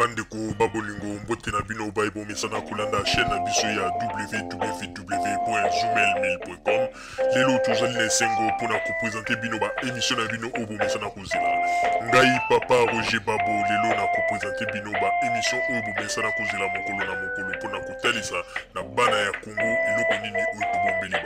Bandeko babolingo mbote na bino baibo mesana kulanda chaîne na biso ya www.zoomel1000.com. Lelo tozali na esengo pona ko présenter bino ba émission na bino obo mesana kozela. Ngai papa Roger Babo lelo na ko présenter bino ba émission obo mesana kozela mokolo na mokolo pona kotalisa na bana ya Congo eloko nini oyo tobombeli ba.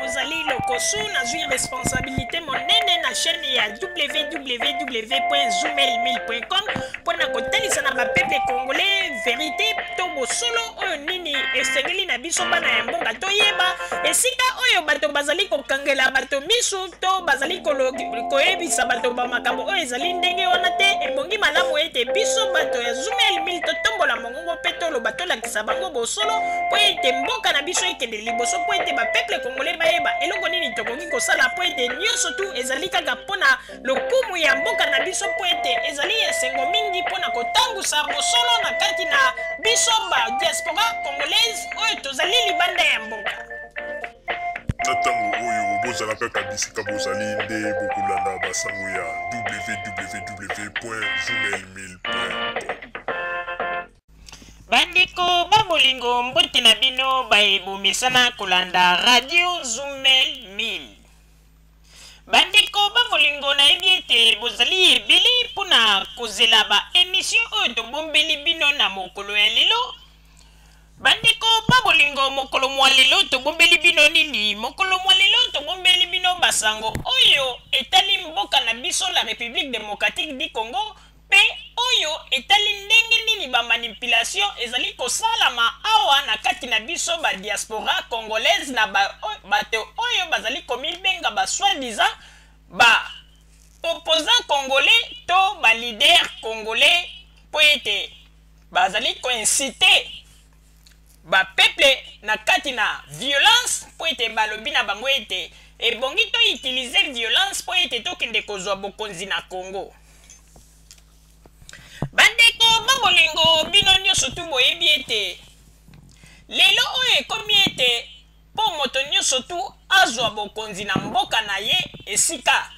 Rosalie Lokosu na zui responsabilité monene na chaîne ya www.zoomel1000.com pour na kotalisa na peuple congolais vérité to bosolo oyo nini esengeli na biso bana ya mboka toyeba esika oyo bato bazali kokangela bato misu to bazali koyebisa bato ba makambo oyo ezali ndenge wana te ebongi malamu ete biso bato ya Zoomel 1000 totombola mongongo pe toloba tolakisa bango bosolo po ete mboka na biso ekende liboso po ete ba peuple congolais bayeba eloko nini tokoki kosala po ete nyonso tu ezali kaka mpona lokumu ya mboka na biso po ete ezali esengo mingi mpona kotangusa bosolo na kati na biso ba diaspora congolaise oyo tozali libanda ya mboka. Na ntango oyo bozalaka kabisika bozali nde bokolanda basango ya www.zoomel1000.com. Bandeko babolingo mbote na bino baebomesana kolanda radio Zoomel 1000. Bandeko babolingo na yebi ete bozali ebele mpona kozela ba émission oyo tobombeli bino na mokolo ya lelo. Bandeko babolingo mokolo mwa lelo tobombeli bino nini? Mokolo mwa lelo tobombeli bino basango oyo etali mboka na biso la République démocratique du Congo pe oyo etali ndenge nini ba manipulation ezali kosalama awa na kati na biso ba diaspora congolaise na bato oyo bazali komibenga ba soi-disant ba opposant congolais to ba leader congolais po ete bazali koinciter ba peuple na kati na violence po ete balobi na bango ete ebongi to utiliser violence po ete tokende kozwa bokonzi na Congo. Bandeko babolingo bino nyonso tu boyebi ete lelo oyo ekomi ete po moto nyonso tu azwa bokonzi na mboka na ye esika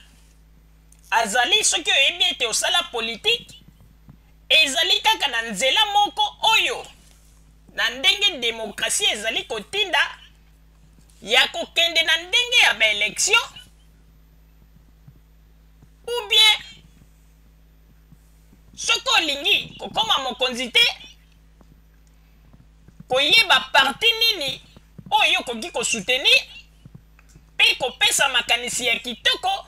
azali soki oyebi ete osala politique ezali kaka na nzela moko oyo na ndenge demokrasi ezali kotinda ya kokende na ndenge ya baelektio ou bien soki olingi kokoma mokonzi te koyeba parti nini oyo okoki kosoutenir mpe kopesa makanisi ya kitoko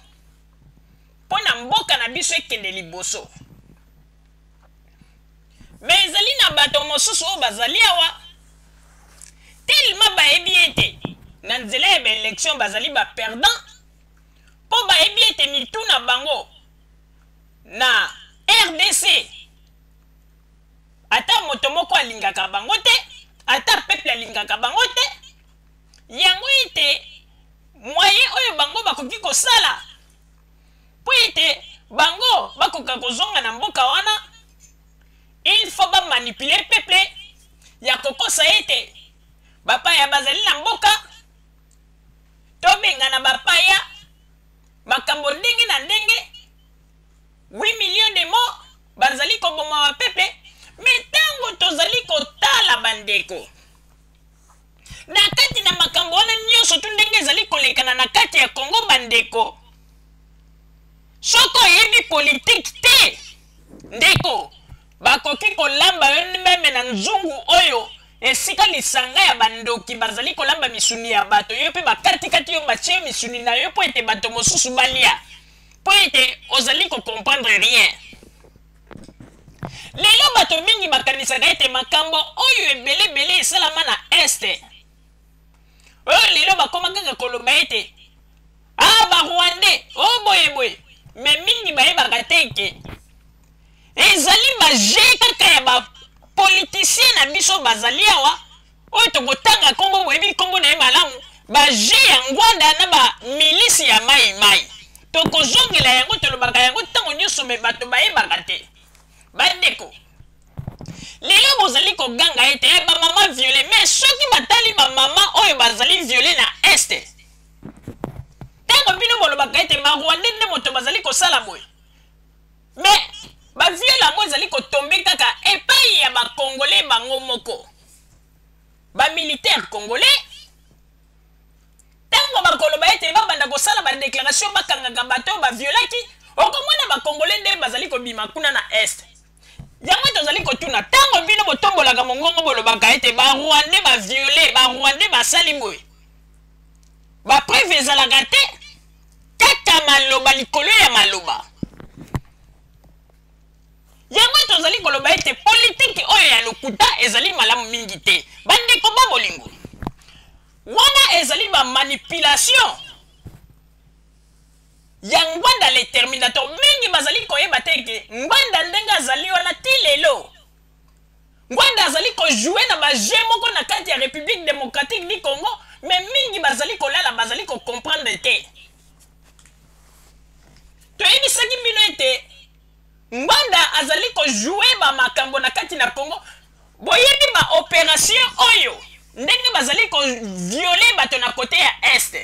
mpo na mboka na biso ekende liboso. Me ezali na bato mosusu oyo bazali awa telema bayebi ete na nzela ya baelektio bazali baperdant mpo bayebi ete mitu na bango na RDC ata moto moko alingaka bango te ata peuple alingaka bango te yango ete moyen oyo bango bakoki kosala po ete bango bakoka kozonga na mboka wana il faut ba manipuler peuple ya kokosa ete bapaya bazali na mboka tobenga na bapaya makambo ndenge na ndenge 8 millions de morts bazali koboma wa pepe mais tango tozali kotala bandeko na kati na makambo wana nyonso tu ndenge ezali kolekana na kati ya Congo bandeko soko oyebi politique te ndeko bakoki kolamba yo meme na nzungu oyo esika lisanga ya bandoki bazali kolamba misuni ya bato yo mpe bakatikati yo batie misuni na yo po ete bato mosusu balia po ete ozali comprendre rien. Lelo bato mingi bakanisaka ete makambo oyo ebele esalama na este oyo lelo bakoma kaka koloba ete barwandais o boyeboye me mingi bayebaka te eke ezali baje kaka ya bapoliticien na biso bazali awa oyo tokotanga Kongo boyebi Kongo na ye malamu baje ya ngwanda na bamilisi ya mai tokozongela yango tolobaka yango ntango nyonso me bato bayebaka te. Bandeko lelo bozali koganga ete bamama viole me soki batali bamama oyo bazali viole na este ntango bino bolobaka ete barwandais nde moto bazali kosala boye mais ba viola mo ezali ko tomber kaka epai ya ba congolais bango moko ba militaire congolais tango bakoloba ete babanda kosala ba déclaration bakangaka bato ba violaki okomona ba congolais nde bazali kobima kuna na est yango tozali kotuna tango bino botombolaka mongongo bolobaka ete ba rwandais ba violé ba rwandais basali boye ba preuve ezalaka te kaka maloba likolo ya maloba yango tozali koloba ete politike oyo ya lokuta ezali malamu mingi te bandeko ba bolingo wana ezali ba manipulation ya ngwanda le terminator mingi bazali koyeba te ke ngwanda ndenge azali wana ti lelo ngwanda azali kojouer na baje moko na kati ya République démocratique du Congo mais mingi bazali kolala bazali kocomprendre te toyebisaki bino ete ngwanda azali kojouer ba makambo na kati na Congo boyebi ba opération oyo ndenge bazali ko violer bato na côté ya est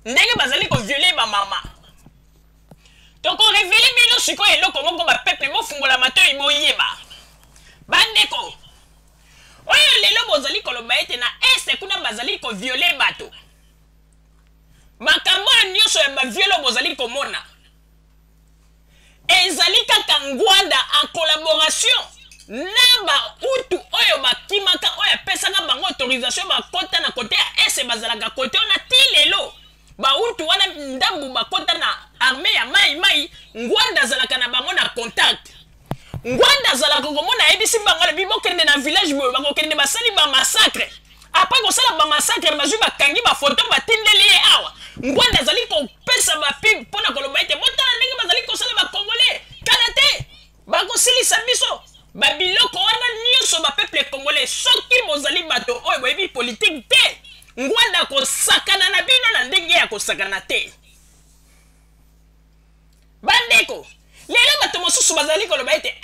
ndenge bazali ko violer ba mama toko révéler bino siko eloko moko ba peuple mofungola matoi boyeba bandeko oyo lelo bozali koloba ete na est kuna bazali ko violer bato makambo nyonso ya ba violo bozali komona ezali kaka ngwanda en collaboration na ba utu oyo bakimaka oyo pesaka bango autorisation bakota na côté ya est bazalaka côté on a ti lelo ba utu wana ndambu bakota na armée ya mai ngwanda zalaka na bango na contact ngwanda zalaka komona ebisi bango na bibokende na village boyo bakokende basali ba massacre après kosala ba massacre bazwi bakangi ba photo batindeli ye awa ngwanda zali kopesa ba pub pona koloba ete botala ndenge bazali kosala ba congolais kala te bakosilisa biso babiloko wana nyonso ba peuple congolais soki bozali bato oyo boyebi politique te ngwanda kosakana na bino na ndenge ya kosakana te bandeko lelo bato mosusu bazali koloba ete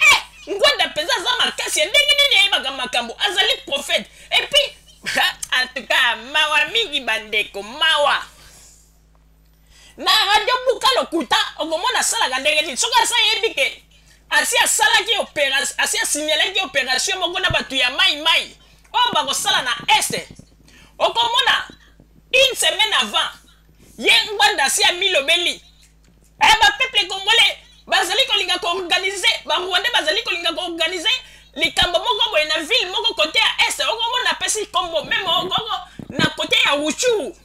ngwanda mpenza aza makasi ya ndenge nini yayebaka makambo azali prophète et puis en tout cas mawa mingi bandeko mawa na radio buka lokuta okomona asalaka ndenge nini soki asa yebi ke asi asalaki opération asi asignalaki opération moko na bato ya mai oyo bakosala na este okomona une semaine avant ye ngwanda asi amilobeli ba peuple congolais bazali kolinga koorganiser ba rwandais bazali kolinga koorganiser likambo moko boye na ville moko côté ya est okomona pesi kombo même okoko na côté ya Ruchuru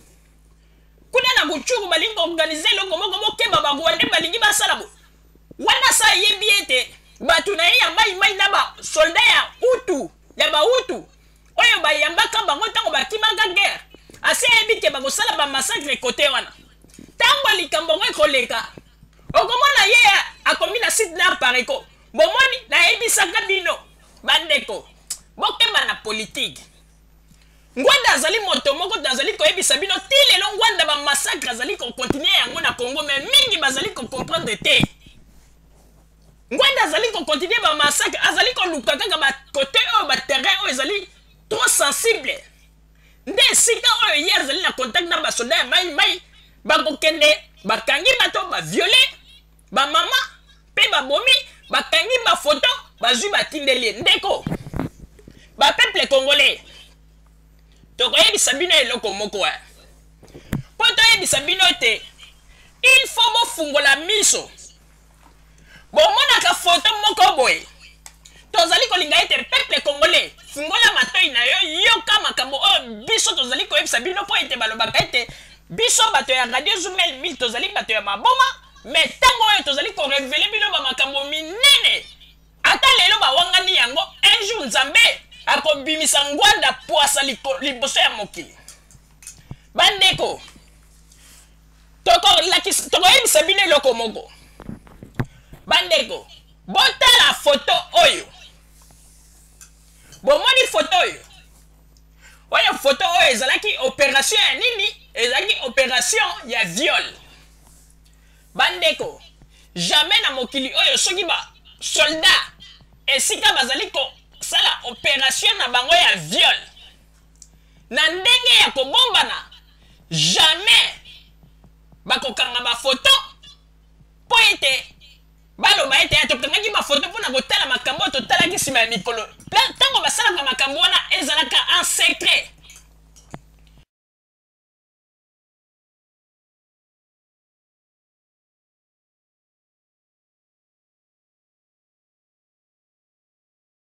kuna na Ruchuru balinga organiser longo moko bokeba ba rwandais balingi basala bo wana sa yebi ete batu na ye ya mai na ba soldat ya utu ya ba utu oyo bayambaka bango ntango bakimaka guerre asi yebi ke bakosala ba massacre côté wana ntango likambo ngo ekoleka okomona ye akomi na site na pareko bomoni nayebisaka bino bandeko bokema na politique ngwanda azali moto moko azali koyebisa bino ti lelo ngwanda ba massacre azali kocontinue yango na Congo mais mingi bazali kocomprendre te ngwanda azali kocontinue ba massacre azali koluka kaka bakote oyo baterrain oyo ezali trop sensible nde esika oyo ye azali na contact na basoda ya mai bakokende bakangi bato baviole bamama mpe babomi bakangi bafoto bazwi batindeli ndeko bapeuple congolais tokoyebisa bino eloko moko mpo toyebisa bino ete il faut bofungola miso bomonaka foto moko boye tozali kolinga ete peuple congolais fungola matoi na yo yoka makambo oyo biso tozali koyebisa bino mpo ete balobaka ete biso bato ya radio Zoomel 1000 tozali bato ya maboma mais tango oyo tozali korevele bino bamakambo minene ata lelo bawangani yango un jour nzambe akobimisa ngwanda poasa liboso ya mokili bandeko tokoyebisa bino eloko moko bandeko botala foto oyo bomoni foto oyo foto oyo ezalaki opération ya nini ezalaki opération ya viol bandeko jamais na mokili oyo soki ba soldat esika bazali kosala opération na bango ya viol na ndenge ya kobombana jamais bakokanga bafoto po ete baloba ete tokangaki makambo totalaki nsima ya mikolo ntango basalaka makambo wana ezalaka en secret